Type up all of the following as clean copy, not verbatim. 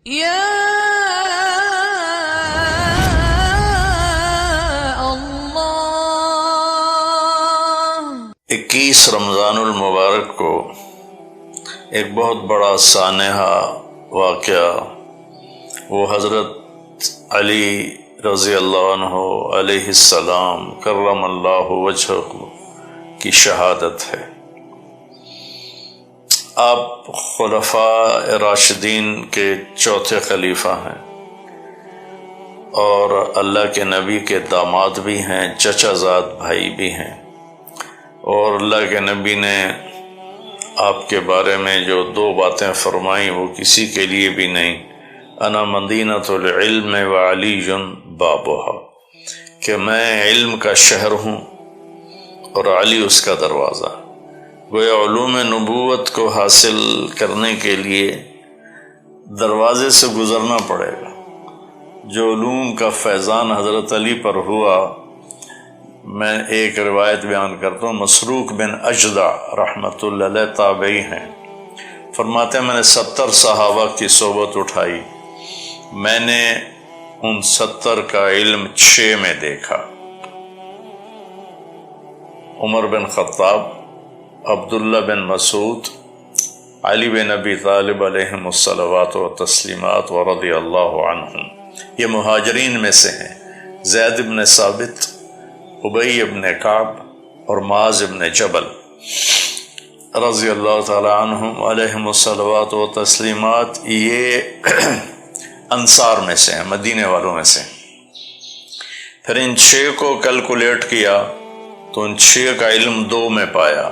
یا اللہ۔ 21 رمضان المبارک کو ایک بہت بڑا سانحہ واقعہ وہ حضرت علی رضی اللہ عنہ علیہ السلام کرم اللہ وجہہ کی شہادت ہے۔ آپ خلفاء راشدین کے چوتھے خلیفہ ہیں اور اللہ کے نبی کے داماد بھی ہیں، چچا زاد بھائی بھی ہیں، اور اللہ کے نبی نے آپ کے بارے میں جو 2 باتیں فرمائیں وہ کسی کے لیے بھی نہیں، انا مدینۃ العلم وعلی بابھا، کہ میں علم کا شہر ہوں اور علی اس کا دروازہ۔ گویا علوم نبوت کو حاصل کرنے کے لیے دروازے سے گزرنا پڑے گا۔ جو علوم کا فیضان حضرت علی پر ہوا، میں ایک روایت بیان کرتا ہوں، مسروق بن اجدع رحمۃ اللہ علیہ تابعی ہیں، فرماتے ہیں میں نے 70 صحابہ کی صحبت اٹھائی، میں نے ان 70 کا علم 6 میں دیکھا۔ عمر بن خطاب، عبداللہ بن مسعود، علی بن ابی طالب علیہم الصلوات و تسلیمات و رضی اللہ عنہم، یہ مہاجرین میں سے ہیں۔ زید بن ثابت، ابی بن کعب اور معاذ بن جبل رضی اللہ تعالی عنہم علیہم الصلوات و تسلیمات، یہ انصار میں سے ہیں، مدینے والوں میں سے۔ پھر ان 6 کو کیلکولیٹ کیا تو ان 6 کا علم 2 میں پایا،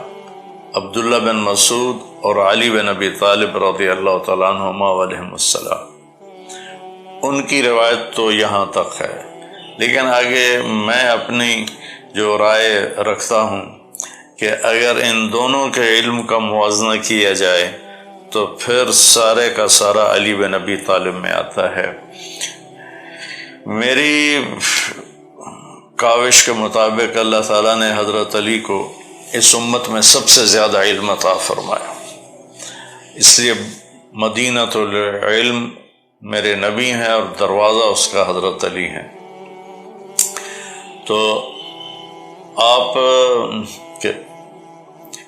عبداللہ بن مسعود اور علی بن ابی طالب رضی اللہ تعالیٰ عنہما علیہم السلام۔ ان کی روایت تو یہاں تک ہے، لیکن آگے میں اپنی جو رائے رکھتا ہوں کہ اگر ان دونوں کے علم کا موازنہ کیا جائے تو پھر سارے کا سارا علی بن ابی طالب میں آتا ہے۔ میری کاوش کے مطابق اللہ تعالیٰ نے حضرت علی کو اس امت میں سب سے زیادہ علم عطا فرمایا، اس لیے مدینۃ العلم میرے نبی ہیں اور دروازہ اس کا حضرت علی ہیں۔ تو آپ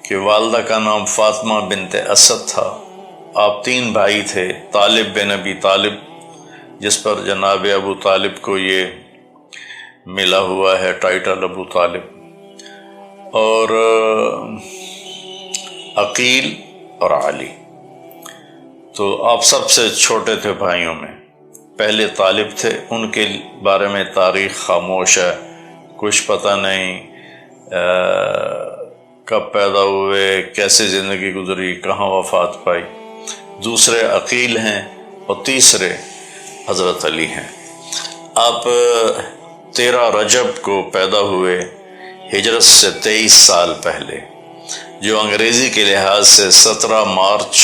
کے والدہ کا نام فاطمہ بنت اسد تھا، آپ 3 بھائی تھے، طالب بن ابی طالب جس پر جناب ابو طالب کو یہ ملا ہوا ہے ٹائٹل ابو طالب، اور عقیل اور علی۔ تو آپ سب سے چھوٹے تھے بھائیوں میں، پہلے طالب تھے، ان کے بارے میں تاریخ خاموش ہے، کچھ پتہ نہیں کب پیدا ہوئے، کیسے زندگی گزری، کہاں وفات پائی۔ دوسرے عقیل ہیں اور تیسرے حضرت علی ہیں۔ آپ 13 رجب کو پیدا ہوئے، ہجرت سے 23 سال پہلے، جو انگریزی کے لحاظ سے 17 مارچ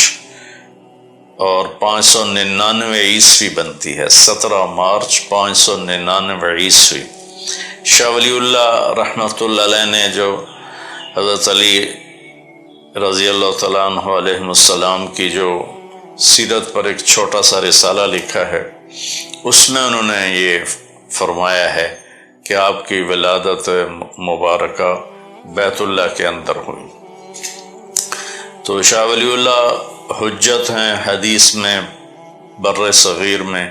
اور 599 عیسوی بنتی ہے، 17 مارچ 599 عیسوی۔ شاہ ولی اللہ رحمۃ اللہ علیہ نے جو حضرت علی رضی اللہ تعالیٰ عنہ علیہ السلام کی جو سیرت پر ایک چھوٹا سا رسالہ لکھا ہے، اس میں انہوں نے یہ فرمایا ہے کہ آپ کی ولادت مبارکہ بیت اللہ کے اندر ہوئی۔ تو شاہ ولی اللہ حجت ہیں حدیث میں، بر صغیر میں،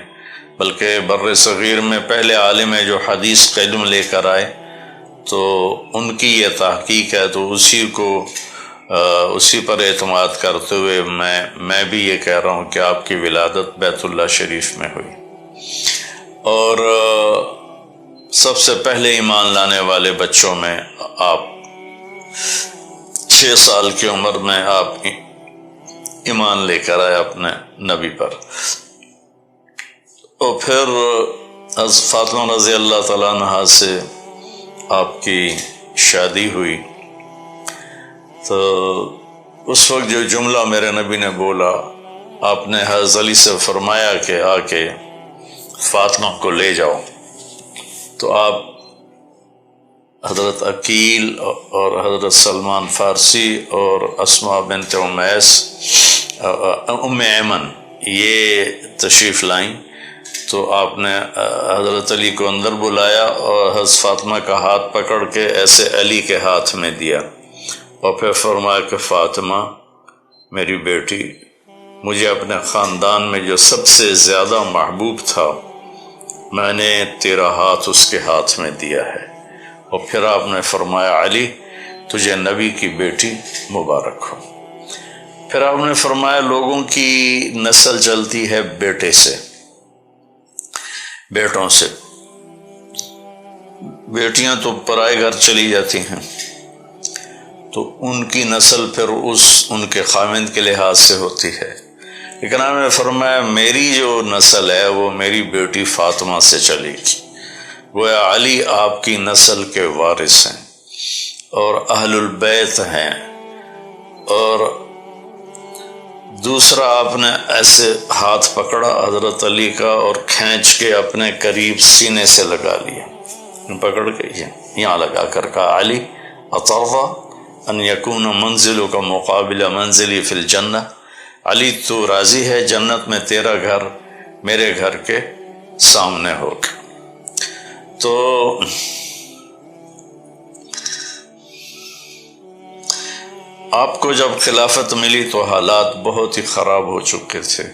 بلکہ بر صغیر میں پہلے عالم ہے جو حدیث کا علم لے کر آئے، تو ان کی یہ تحقیق ہے، تو اسی پر اعتماد کرتے ہوئے میں بھی یہ کہہ رہا ہوں کہ آپ کی ولادت بیت اللہ شریف میں ہوئی۔ اور سب سے پہلے ایمان لانے والے بچوں میں آپ 6 سال کی عمر میں آپ ایمان لے کر آئے اپنے نبی پر۔ اور پھر فاطمہ رضی اللہ تعالیٰ عنہ سے آپ کی شادی ہوئی، تو اس وقت جو جملہ میرے نبی نے بولا، آپ نے حضرت علی سے فرمایا کہ آ کے فاطمہ کو لے جاؤ، تو آپ حضرت عقیل اور حضرت سلمان فارسی اور اسماء بنت امیس ام ایمن یہ تشریف لائیں تو آپ نے حضرت علی کو اندر بلایا اور حضرت فاطمہ کا ہاتھ پکڑ کے ایسے علی کے ہاتھ میں دیا اور پھر فرمایا کہ فاطمہ میری بیٹی، مجھے اپنے خاندان میں جو سب سے زیادہ محبوب تھا میں نے تیرا ہاتھ اس کے ہاتھ میں دیا ہے۔ اور پھر آپ نے فرمایا علی تجھے نبی کی بیٹی مبارک ہو۔ پھر آپ نے فرمایا لوگوں کی نسل چلتی ہے بیٹے سے، بیٹوں سے، بیٹیاں تو پرائے گھر چلی جاتی ہیں تو ان کی نسل پھر ان کے خاوند کے لحاظ سے ہوتی ہے، لیکن آپ نے فرمایا میری جو نسل ہے وہ میری بیٹی فاطمہ سے چلے گی، گویا علی آپ کی نسل کے وارث ہیں اور اہل البیت ہیں۔ اور دوسرا آپ نے ایسے ہاتھ پکڑا حضرت علی کا اور کھینچ کے اپنے قریب سینے سے لگا لیا، پکڑ کے یہاں لگا کر کہا علی اطرضا ان یکون منزلک مقابل منزلی فی الجنہ، علی تو راضی ہے جنت میں تیرا گھر میرے گھر کے سامنے ہوگا۔ تو آپ کو جب خلافت ملی تو حالات بہت ہی خراب ہو چکے تھے۔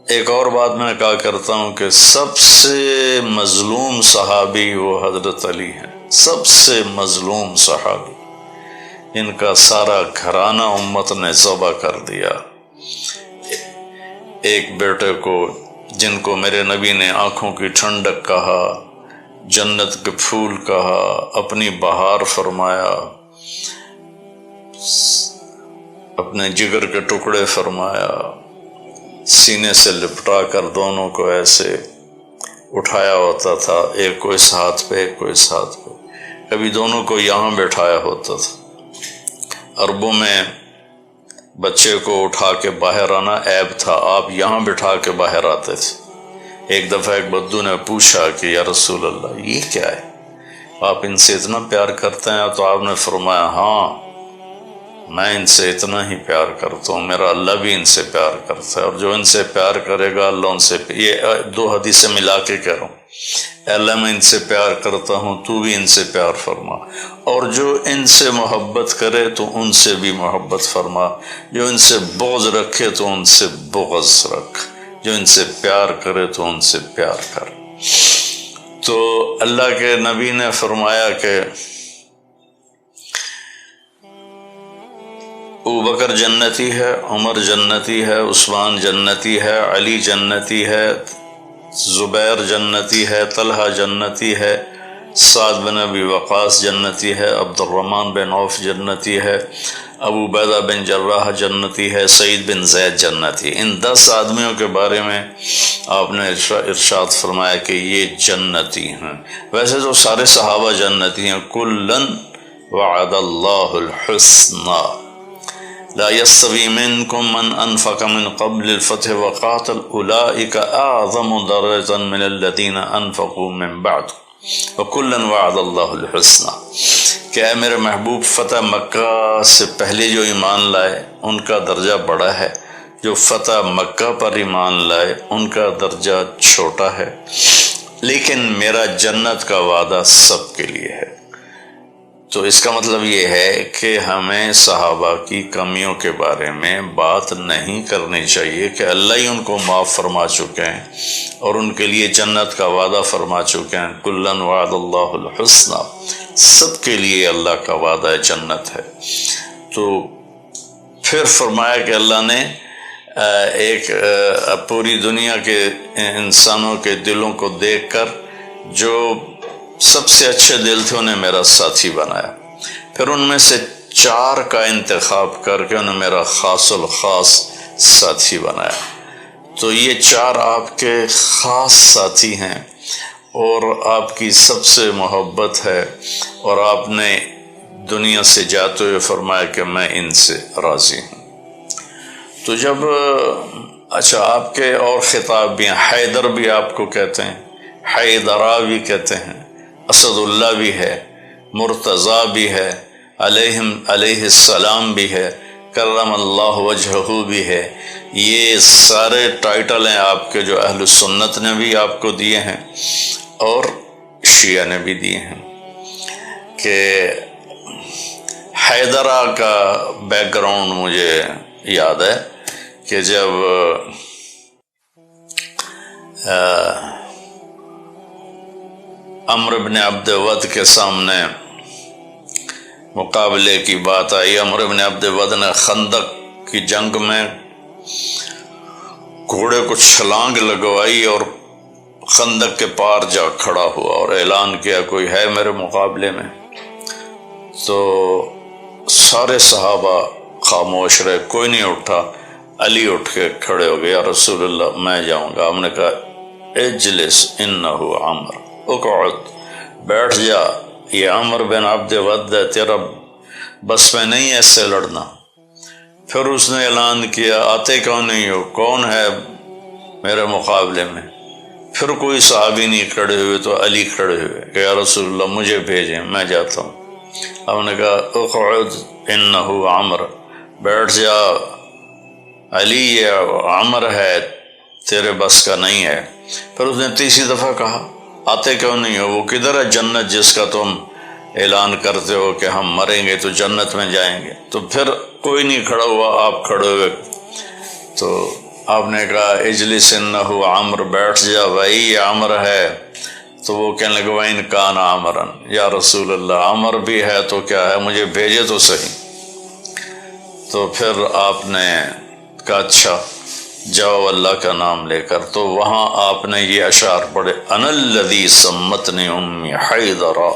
ایک اور بات میں کہا کرتا ہوں کہ سب سے مظلوم صحابی وہ حضرت علی ہیں، سب سے مظلوم صحابی، ان کا سارا گھرانہ امت نے ذبح کر دیا۔ ایک بیٹے کو جن کو میرے نبی نے آنکھوں کی ٹھنڈک کہا، جنت کے پھول کہا، اپنی بہار فرمایا، اپنے جگر کے ٹکڑے فرمایا، سینے سے لپٹا کر دونوں کو ایسے اٹھایا ہوتا تھا، ایک کو اس ہاتھ پہ ایک کو اس ہاتھ پہ، کبھی دونوں کو یہاں بیٹھایا ہوتا تھا۔ عربوں میں بچے کو اٹھا کے باہر آنا عیب تھا، آپ یہاں بٹھا کے باہر آتے تھے۔ ایک دفعہ ایک بدو نے پوچھا کہ یا رسول اللہ یہ کیا ہے، آپ ان سے اتنا پیار کرتے ہیں؟ تو آپ نے فرمایا ہاں میں ان سے اتنا ہی پیار کرتا ہوں، میرا اللہ بھی ان سے پیار کرتا ہے، اور جو ان سے پیار کرے گا اللہ ان سے، یہ دو حدیثیں ملا کے کہہ رہا ہوں، اے اللہ میں ان سے پیار کرتا ہوں تو بھی ان سے پیار فرما، اور جو ان سے محبت کرے تو ان سے بھی محبت فرما، جو ان سے بغض رکھے تو ان سے بغض رکھ، جو ان سے پیار کرے تو ان سے پیار کر۔ تو اللہ کے نبی نے فرمایا کہ ابوبکر جنتی ہے، عمر جنتی ہے، عثمان جنتی ہے، علی جنتی ہے، زبیر جنتی ہے، طلحہ جنتی ہے، سعد بن ابی وقاص جنتی ہے، عبد الرحمن بن عوف جنتی ہے، ابو عبیدہ بن جراح جنتی ہے، سعید بن زید جنتی۔ ان 10 آدمیوں کے بارے میں آپ نے ارشاد فرمایا کہ یہ جنتی ہیں۔ ویسے تو سارے صحابہ جنتی ہیں، کلن وعد اللہ الحسنى لا يستوي منكم من انفق من قبل الفتح وقاتل اولئك اعظم درجة من الذين انفقوا من بعد وكلا وعد الله الحسنى، کہ اے میرے محبوب فتح مکہ سے پہلے جو ایمان لائے ان کا درجہ بڑا ہے، جو فتح مکہ پر ایمان لائے ان کا درجہ چھوٹا ہے، لیکن میرا جنت کا وعدہ سب کے لیے ہے۔ تو اس کا مطلب یہ ہے کہ ہمیں صحابہ کی کمیوں کے بارے میں بات نہیں کرنی چاہیے کہ اللہ ہی ان کو معاف فرما چکے ہیں اور ان کے لیے جنت کا وعدہ فرما چکے ہیں، کلن وعد اللہ الحسنى، سب کے لیے اللہ کا وعدہ جنت ہے۔ تو پھر فرمایا کہ اللہ نے ایک پوری دنیا کے انسانوں کے دلوں کو دیکھ کر جو سب سے اچھے دل تھے انہیں میرا ساتھی بنایا، پھر ان میں سے 4 کا انتخاب کر کے انہیں میرا خاص الخاص ساتھی بنایا۔ تو یہ 4 آپ کے خاص ساتھی ہیں اور آپ کی سب سے محبت ہے، اور آپ نے دنیا سے جاتے ہوئے فرمایا کہ میں ان سے راضی ہوں۔ تو جب اچھا آپ کے اور خطاب بھی ہیں، حیدر بھی آپ کو کہتے ہیں، حیدرہ بھی کہتے ہیں، اسد اللہ بھی ہے، مرتضیٰ بھی ہے، علیہ السلام بھی ہے، کرم اللہ وجہہ بھی ہے، یہ سارے ٹائٹل ہیں آپ کے جو اہل سنت نے بھی آپ کو دیے ہیں اور شیعہ نے بھی دیے ہیں۔ کہ حیدرہ کا بیک گراؤنڈ مجھے یاد ہے کہ جب عمرو بن عبد ود کے سامنے مقابلے کی بات آئی، عمرو بن عبد ود نے خندق کی جنگ میں گھوڑے کو چھلانگ لگوائی اور خندق کے پار جا کھڑا ہوا اور اعلان کیا کوئی ہے میرے مقابلے میں؟ تو سارے صحابہ خاموش رہے، کوئی نہیں اٹھا۔ علی اٹھ کے کھڑے ہو گئے، یا رسول اللہ میں جاؤں گا۔ ہم نے کہا اجلس انہ عمر، اقعد، بیٹھ جا، یہ عمر بن عبد ود ہے، تیرا بس میں نہیں ایسے لڑنا۔ پھر اس نے اعلان کیا آتے کیوں نہیں ہو، کون ہے میرے مقابلے میں؟ پھر کوئی صحابی نہیں کھڑے ہوئے تو علی کھڑے ہوئے کہ یا رسول اللہ مجھے بھیجیں، میں جاتا ہوں۔ ہم نے کہا اقعد انہ عمر، بیٹھ جا علی، یہ عمر ہے، تیرے بس کا نہیں ہے۔ پھر اس نے تیسری دفعہ کہا آتے کیوں نہیں ہو، وہ کدھر ہے جنت جس کا تم اعلان کرتے ہو کہ ہم مریں گے تو جنت میں جائیں گے؟ تو پھر کوئی نہیں کھڑا ہوا، آپ کھڑے ہوئے۔ تو آپ نے کہا اجلس انہ عمر، بیٹھ جا بھائی یہ عمر ہے۔ تو وہ کہنے لگے وَإِنْ كَانَ عَمْرًا، یا رسول اللہ عمر بھی ہے تو کیا ہے، مجھے بھیجے تو صحیح۔ تو پھر آپ نے کہا اچھا جاؤ اللہ کا نام لے کر۔ تو وہاں آپ نے یہ اشعار پڑھے، انا الذی سمتنی امی حیدرا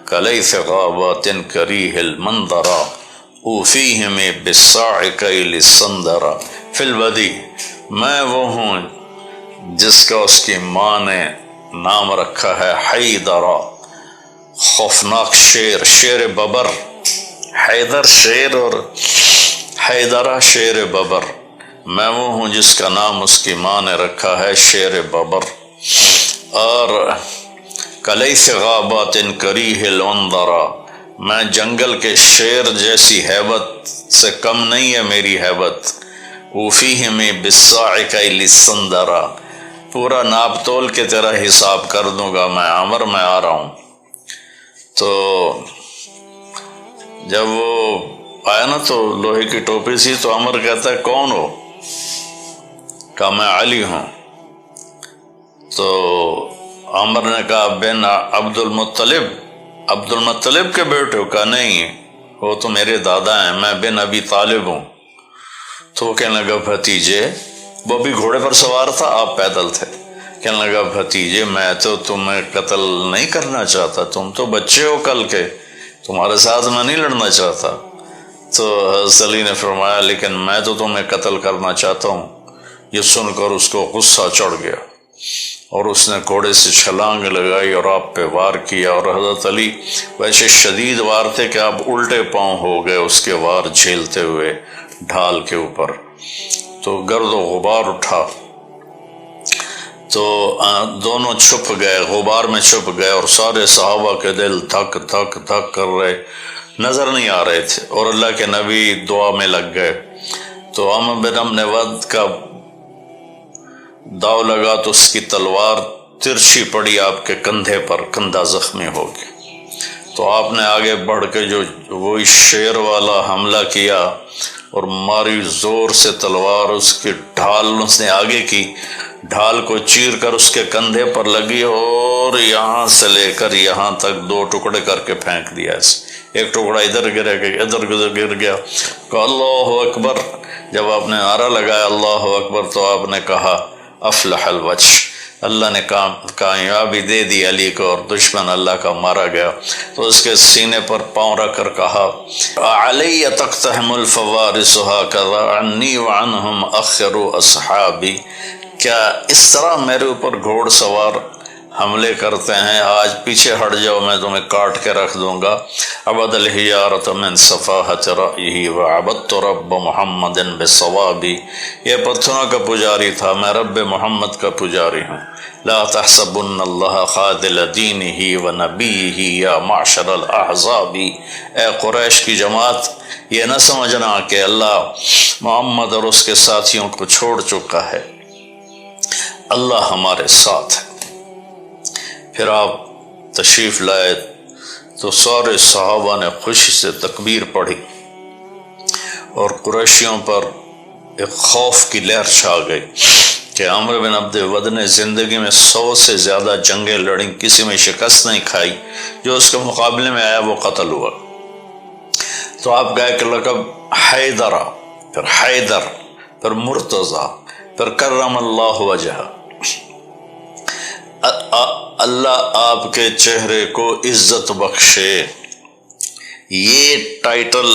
کلیث غابات کریہ المنظرا اوفیہم بالصاعقیل السندرا فی الودی، میں وہ ہوں جس کا اس کی ماں نے نام رکھا ہے حیدرا، خوفناک شیر، شیر ببر، حیدر شیر اور حیدرہ شیر ببر، میں وہ ہوں جس کا نام اس کی ماں نے رکھا ہے شیر ببر۔ اور کلیث غابات کریہ الانظرا، میں جنگل کے شیر جیسی ہیبت سے کم نہیں ہے میری ہیبت۔ اوفیہم بالصاعقیل السندرا، پورا ناپ تول کے تیرا حساب کر دوں گا، میں عمر میں آ رہا ہوں۔ تو جب وہ آیا نا تو لوہے کی ٹوپی سی، تو عمر کہتا ہے کون ہو؟ کہا میں علی ہوں۔ تو عمر نے کہا بن عبد المطلب، عبد المطلب کے بیٹے ہو؟ کہا نہیں، وہ تو میرے دادا ہیں، میں بن ابی طالب ہوں۔ تو وہ کہنے لگا بھتیجے، وہ بھی گھوڑے پر سوار تھا، آپ پیدل تھے، کہنے لگا بھتیجے میں تو تمہیں قتل نہیں کرنا چاہتا، تم تو بچے ہو کل کے، تمہارے ساتھ میں نہیں لڑنا چاہتا۔ تو حضرت علی نے فرمایا لیکن میں تو تمہیں قتل کرنا چاہتا ہوں۔ یہ سن کر اس کو غصہ چڑھ گیا اور اس نے گھوڑے سے چھلانگ لگائی اور آپ پہ وار کیا، اور حضرت علی ویسے شدید وار تھے کہ آپ الٹے پاؤں ہو گئے اس کے وار جھیلتے ہوئے ڈھال کے اوپر۔ تو گرد و غبار اٹھا تو دونوں چھپ گئے، غبار میں چھپ گئے، اور سارے صحابہ کے دل دھک دھک دھک کر رہے، نظر نہیں آ رہے تھے، اور اللہ کے نبی دعا میں لگ گئے۔ تو عمرو بن عبد ود کا داؤ لگا تو اس کی تلوار ترچھی پڑی آپ کے کندھے پر، کندھا زخمی ہو گیا۔ تو آپ نے آگے بڑھ کے جو وہی شیر والا حملہ کیا اور ماری زور سے تلوار، اس کی ڈھال اس نے آگے کی، ڈھال کو چیر کر اس کے کندھے پر لگی اور یہاں سے لے کر یہاں تک 2 ٹکڑے کر کے پھینک دیا اسے، ایک ٹکڑا ادھر ادھر گر گیا۔ کہ اللہ اکبر، جب آپ نے نعرہ لگایا اللہ اکبر تو آپ نے کہا افلح الوجہ، اللہ نے کامیابی دے دی علی کو اور دشمن اللہ کا مارا گیا۔ تو اس کے سینے پر پاؤں رکھ کر کہا علی تقتحم الفوارس هكذا عنی وعنهم اخر اصحابی، کیا اس طرح میرے اوپر گھوڑ سوار حملے کرتے ہیں، آج پیچھے ہٹ جاؤ میں تمہیں کاٹ کے رکھ دوں گا۔ عبد الحجارۃ من صفاحۃ رأیہ وعبدت رب محمد بالصواب، یہ پتھروں کا پجاری تھا، میں رب محمد کا پجاری ہوں۔ لا تحسبن اللہ خاذل دینہ ونبیہ یا معشر الاحزاب، اے قریش کی جماعت یہ نہ سمجھنا کہ اللہ محمد اور اس کے ساتھیوں کو چھوڑ چکا ہے، اللہ ہمارے ساتھ ہے۔ پھر آپ تشریف لائے تو سارے صحابہ نے خوشی سے تکبیر پڑھی اور قریشیوں پر ایک خوف کی لہر چھا گئی کہ عمرو بن عبد ود نے زندگی میں 100 سے زیادہ جنگیں لڑیں، کسی میں شکست نہیں کھائی، جو اس کے مقابلے میں آیا وہ قتل ہوا۔ تو آپ کا ایک لقب حیدر، پھر حیدر، پھر مرتضی، پھر کرم اللہ وجہ، اللہ آپ کے چہرے کو عزت بخشے۔ یہ ٹائٹل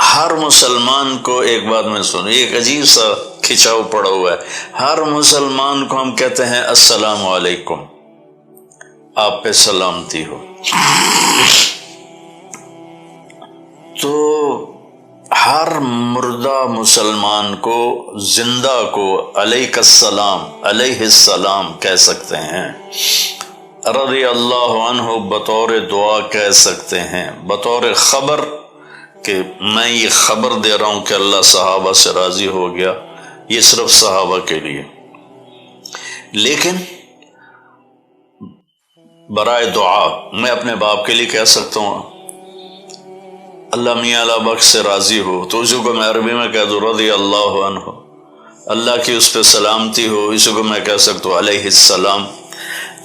ہر مسلمان کو، ایک بات میں سنو، ایک عجیب سا کھچاؤ پڑا ہوا ہے، ہر مسلمان کو ہم کہتے ہیں السلام علیکم، آپ پہ سلامتی ہو، تو ہر مردہ مسلمان کو، زندہ کو علیک السلام، علیہ السلام کہہ سکتے ہیں، رضی اللہ عنہ بطور دعا کہہ سکتے ہیں، بطور خبر کہ میں یہ خبر دے رہا ہوں کہ اللہ صحابہ سے راضی ہو گیا، یہ صرف صحابہ کے لیے۔ لیکن برائے دعا میں اپنے باپ کے لیے کہہ سکتا ہوں اللہ میاں اللہ بخش سے راضی ہو، تو اسی کو میں عربی میں کہہ دوں رضی اللہ عنہ، اللہ کی اس پہ سلامتی ہو، اسی کو میں کہہ سکتا ہوں علیہ السلام۔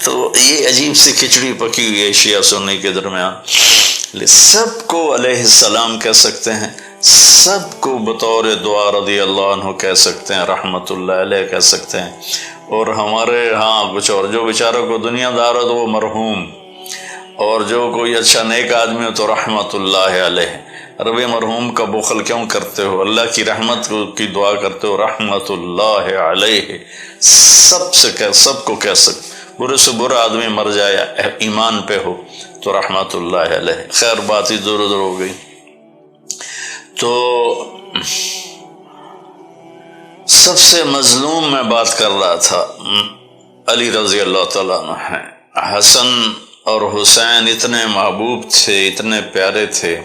تو یہ عجیب سی کھچڑی پکی ہوئی ہے شیعہ سنی کے درمیان، سب کو علیہ السلام کہہ سکتے ہیں، سب کو بطور دعا رضی اللہ عنہ کہہ سکتے ہیں، رحمت اللہ علیہ کہہ سکتے ہیں، اور ہمارے ہاں کچھ اور جو بیچاروں کو دنیا دار ہو تو وہ مرحوم، اور جو کوئی اچھا نیک آدمی ہو تو رحمت اللہ علیہ۔ ربی مرحوم کا بخل کیوں کرتے ہو؟ اللہ کی رحمت کی دعا کرتے ہو، رحمت اللہ علیہ، سب کو کہہ سکتے، برے سے برا آدمی مر جائے ایمان پہ ہو تو رحمت اللہ علیہ۔ خیر بات ہی دور ادھر ہو گئی۔ تو سب سے مظلوم میں بات کر رہا تھا، علی رضی اللہ تعالیٰ عنہ ہیں۔ حسن اور حسین اتنے محبوب تھے، اتنے پیارے تھے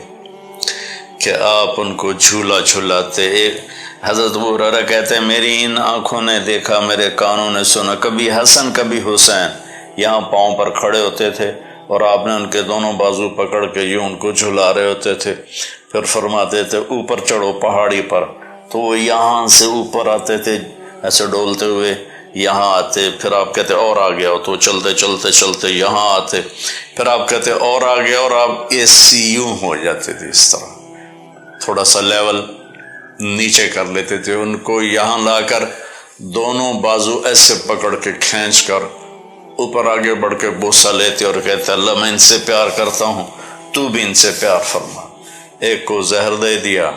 کہ آپ ان کو جھولا جھلاتے۔ ایک حضرت ابو ہریرہ کہتے ہیں میری ان آنکھوں نے دیکھا، میرے کانوں نے سنا، کبھی حسن کبھی حسین یہاں پاؤں پر کھڑے ہوتے تھے اور آپ نے ان کے دونوں بازو پکڑ کے یوں ان کو جھلا رہے ہوتے تھے، پھر فرماتے تھے اوپر چڑھو پہاڑی پر، تو وہ یہاں سے اوپر آتے تھے ایسے ڈولتے ہوئے، یہاں آتے، پھر آپ کہتے اور آ گیا، تو چلتے چلتے چلتے یہاں آتے، پھر آپ کہتے اور آ گیا، اور آپ یوں ہو جاتے تھے، اس طرح تھوڑا سا لیول نیچے کر لیتے تھے، ان کو یہاں لا کر دونوں بازو ایسے پکڑ کے کھینچ کر اوپر آگے بڑھ کے بوسہ لیتے اور کہتے اللہ میں ان سے پیار کرتا ہوں، تو بھی ان سے پیار فرما۔ ایک کو زہر دے دیا،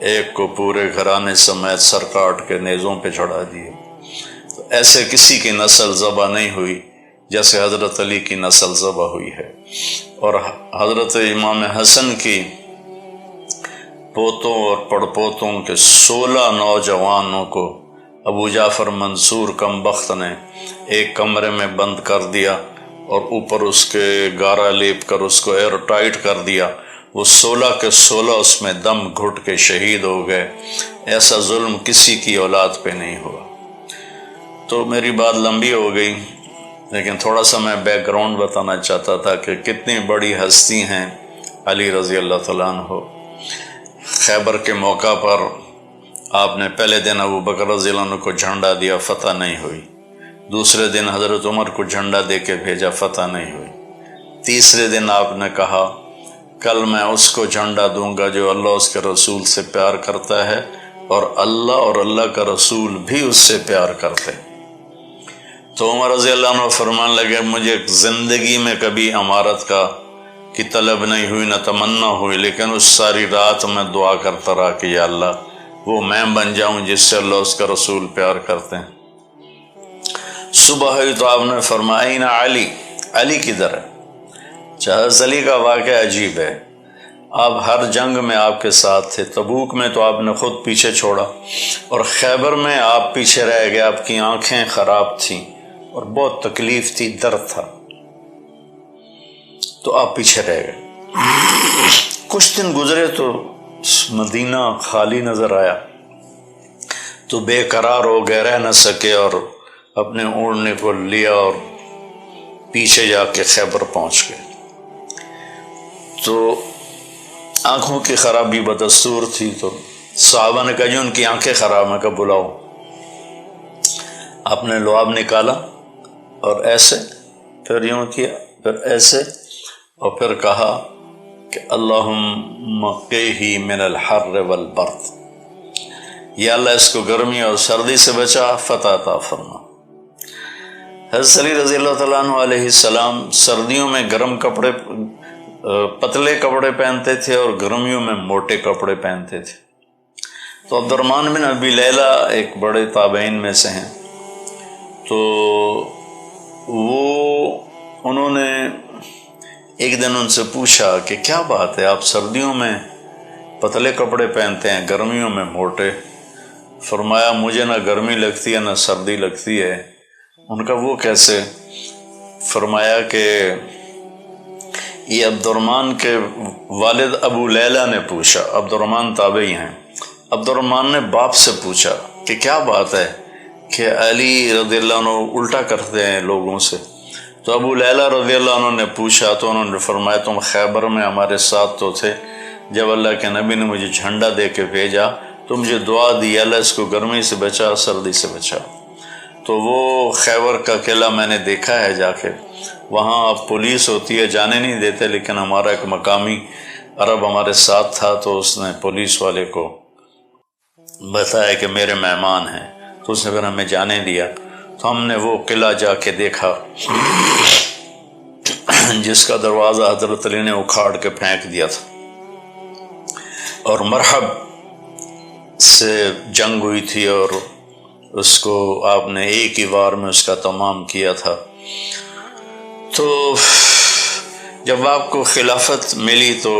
ایک کو پورے گھرانے سمیت سر کاٹ کے نیزوں پہ چڑھا دیے۔ تو ایسے کسی کی نسل ذبح نہیں ہوئی جیسے حضرت علی کی نسل ذبح ہوئی ہے، اور حضرت امام حسن کی پوتوں اور پڑپوتوں کے 16 نوجوانوں کو ابو جعفر منصور کمبخت نے ایک کمرے میں بند کر دیا اور اوپر اس کے گارا لیپ کر اس کو ایئر ٹائٹ کر دیا، وہ 16 کے 16 اس میں دم گھٹ کے شہید ہو گئے۔ ایسا ظلم کسی کی اولاد پہ نہیں ہوا۔ تو میری بات لمبی ہو گئی، لیکن تھوڑا سا میں بیک گراؤنڈ بتانا چاہتا تھا کہ کتنی بڑی ہستی ہیں علی رضی اللہ تعالیٰ عنہ۔ خیبر کے موقع پر آپ نے پہلے دن ابو بکر رضی اللہ عنہ کو جھنڈا دیا، فتح نہیں ہوئی، دوسرے دن حضرت عمر کو جھنڈا دے کے بھیجا، فتح نہیں ہوئی، تیسرے دن آپ نے کہا کل میں اس کو جھنڈا دوں گا جو اللہ اس کے رسول سے پیار کرتا ہے اور اللہ کا رسول بھی اس سے پیار کرتے۔ تو عمر رضی اللہ عنہ فرمان لگے مجھے زندگی میں کبھی امارت کی طلب نہیں ہوئی، نہ تمنا ہوئی، لیکن اس ساری رات میں دعا کرتا رہا کہ یا اللہ وہ میں بن جاؤں جس سے اللہ اس کا رسول پیار کرتے ہیں۔ صبح ہوئی تو آپ نے فرمایا نا علی، علی کدھر ہے؟ حضرت علی کا واقعہ عجیب ہے، آپ ہر جنگ میں آپ کے ساتھ تھے، تبوک میں تو آپ نے خود پیچھے چھوڑا، اور خیبر میں آپ پیچھے رہ گئے، آپ کی آنکھیں خراب تھیں اور بہت تکلیف تھی، درد تھا، تو آپ پیچھے رہ گئے۔ کچھ دن گزرے تو مدینہ خالی نظر آیا، تو بے قرار ہو گئے، رہ نہ سکے اور اپنے اونٹنے کو لیا اور پیچھے جا کے خیبر پہنچ گئے۔ تو آنکھوں کی خرابی بدستور تھی، تو صحابہ نے کہا جی ان کی آنکھیں خراب ہیں، کہ بلاؤ۔ آپ نے لعاب نکالا اور ایسے پھر یوں کیا، پھر ایسے، اور پھر کہا کہ اللہم قیہ من الحر والبرد، یا اللہ اس کو گرمی اور سردی سے بچا، فتح عطا فرما۔ حضرت علی رضی اللہ تعالیٰ عنہ علیہ السلام سردیوں میں گرم کپڑے، پتلے کپڑے پہنتے تھے اور گرمیوں میں موٹے کپڑے پہنتے تھے۔ تو عبد الرحمن بن ابی لیلہ ایک بڑے تابعین میں سے ہیں، تو انہوں نے ایک دن ان سے پوچھا کہ کیا بات ہے، آپ سردیوں میں پتلے کپڑے پہنتے ہیں، گرمیوں میں موٹے؟ فرمایا مجھے نہ گرمی لگتی ہے نہ سردی لگتی ہے۔ ان کا وہ کیسے؟ فرمایا کہ یہ عبد الرحمن کے والد ابو لیلہ نے پوچھا، عبد الرحمن تابعی ہیں، عبد الرحمن نے باپ سے پوچھا کہ کیا بات ہے کہ علی رضی اللہ عنہ الٹا کرتے ہیں لوگوں سے؟ تو ابو لیلہ رضی اللہ عنہ نے پوچھا تو انہوں نے فرمایا تم خیبر میں ہمارے ساتھ تو تھے، جب اللہ کے نبی نے مجھے جھنڈا دے کے بھیجا تو مجھے دعا دی اللہ اس کو گرمی سے بچا، سردی سے بچا۔ تو وہ خیبر کا قلعہ میں نے دیکھا ہے جا کے، وہاں پولیس ہوتی ہے، جانے نہیں دیتے، لیکن ہمارا ایک مقامی عرب ہمارے ساتھ تھا، تو اس نے پولیس والے کو بتایا کہ میرے مہمان ہیں، تو اس نے پھر ہمیں جانے دیا۔ تو ہم نے وہ قلعہ جا کے دیکھا جس کا دروازہ حضرت علی نے اکھاڑ کے پھینک دیا تھا، اور مرحب سے جنگ ہوئی تھی اور اس کو آپ نے ایک ہی وار میں اس کا تمام کیا تھا۔ تو جب آپ کو خلافت ملی تو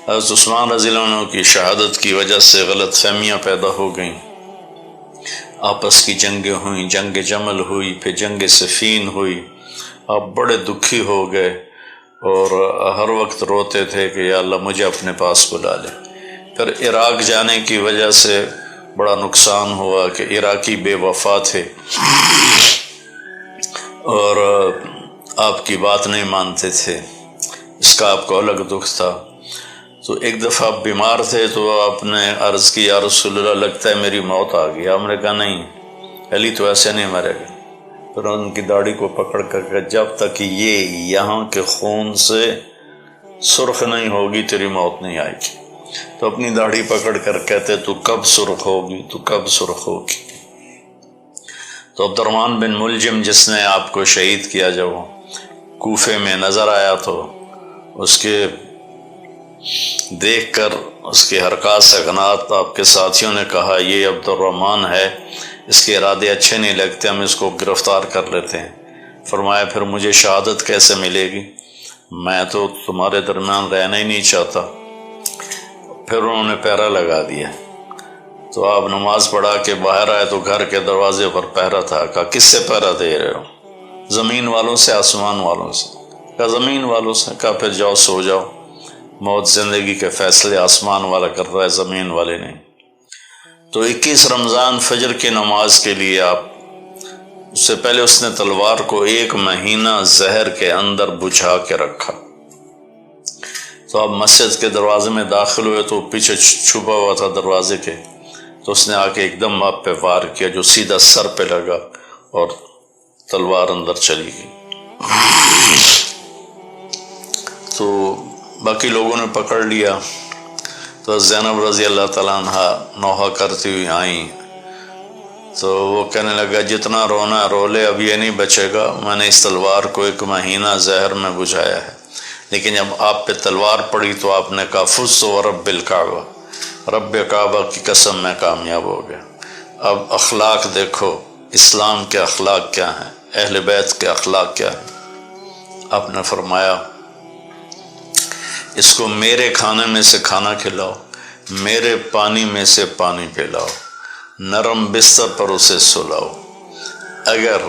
حضرت عثمان رضی اللہ عنہ کی شہادت کی وجہ سے غلط فہمیاں پیدا ہو گئیں، آپس کی جنگیں ہوئیں، جنگ جمل ہوئی، پھر جنگ صفین ہوئی، آپ بڑے دکھی ہو گئے اور ہر وقت روتے تھے کہ یا اللہ مجھے اپنے پاس بلا لے۔ پھر عراق جانے کی وجہ سے بڑا نقصان ہوا کہ عراقی بے وفا تھے اور آپ کی بات نہیں مانتے تھے، اس کا آپ کو الگ دکھ تھا۔ تو ایک دفعہ آپ بیمار تھے تو آپ نے عرض کی یا رسول اللہ لگتا ہے میری موت آ گئی۔ آپ نے کہا نہیں، علی تو ایسے نہیں مرے گا۔ پھر ان کی داڑھی کو پکڑ کر کہ جب تک یہ یہاں کے خون سے سرخ نہیں ہوگی تیری موت نہیں آئے گی۔ تو اپنی داڑھی پکڑ کر کہتے تو کب سرخ ہوگی، تو کب سرخ ہوگی۔ تو عبد الرحمن بن ملجم جس نے آپ کو شہید کیا، جب وہ کوفے میں نظر آیا تو اس کے دیکھ کر اس کے حرکات سکنات آپ کے ساتھیوں نے کہا یہ عبد الرحمن ہے، اس کے ارادے اچھے نہیں لگتے، ہم اس کو گرفتار کر لیتے ہیں۔ فرمایا پھر مجھے شہادت کیسے ملے گی، میں تو تمہارے درمیان رہنا ہی نہیں چاہتا۔ پھر انہوں نے پہرا لگا دیا، تو آپ نماز پڑھا کے باہر آئے تو گھر کے دروازے پر پہرا تھا۔ کہا کس سے پہرا دے رہے ہو؟ زمین والوں سے، آسمان والوں سے؟ کہا زمین والوں سے۔ کہا پھر جاؤ سو جاؤ، موت زندگی کے فیصلے آسمان والا کر رہا ہے، زمین والے نہیں۔ تو 21 رمضان فجر کی نماز کے لیے آپ، اس سے پہلے اس نے تلوار کو 1 مہینہ زہر کے اندر بجھا کے رکھا۔ تو آپ مسجد کے دروازے میں داخل ہوئے تو پیچھے چھپا ہوا تھا دروازے کے، تو اس نے آ کے ایک دم آپ پہ وار کیا جو سیدھا سر پہ لگا اور تلوار اندر چلی گئی۔ تو باقی لوگوں نے پکڑ لیا، تو زینب رضی اللہ تعالیٰ عنہ نوحہ کرتی ہوئی آئیں، تو وہ کہنے لگا جتنا رونا رو لے، اب یہ نہیں بچے گا، میں نے اس تلوار کو 1 مہینہ زہر میں بجھایا ہے، لیکن جب آپ پہ تلوار پڑی تو آپ نے کہا فزت ورب الکعبہ، رب کعبہ کی قسم میں کامیاب ہو گیا۔ اب اخلاق دیکھو اسلام کے اخلاق کیا ہیں، اہل بیت کے اخلاق کیا ہیں، آپ نے فرمایا اس کو میرے کھانے میں سے کھانا کھلاؤ، میرے پانی میں سے پانی پلاؤ، نرم بستر پر اسے سلاؤ۔ اگر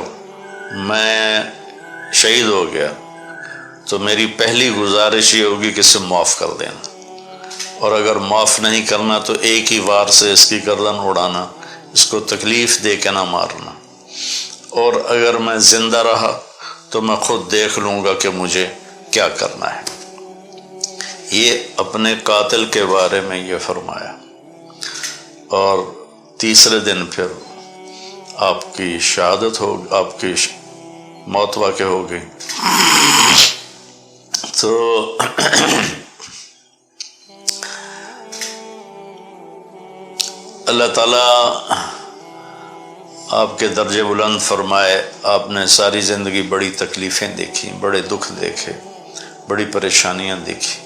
میں شہید ہو گیا تو میری پہلی گزارش یہ ہوگی کہ اسے معاف کر دینا، اور اگر معاف نہیں کرنا تو ایک ہی وار سے اس کی گردن اڑانا، اس کو تکلیف دے کے نہ مارنا، اور اگر میں زندہ رہا تو میں خود دیکھ لوں گا کہ مجھے کیا کرنا ہے۔ یہ اپنے قاتل کے بارے میں یہ فرمایا، اور تیسرے دن پھر آپ کی شہادت ہو، آپ کی موت واقع ہو گئی۔ تو اللہ تعالیٰ آپ کے درجے بلند فرمائے۔ آپ نے ساری زندگی بڑی تکلیفیں دیکھی، بڑے دکھ دیکھے، بڑی پریشانیاں دیکھی۔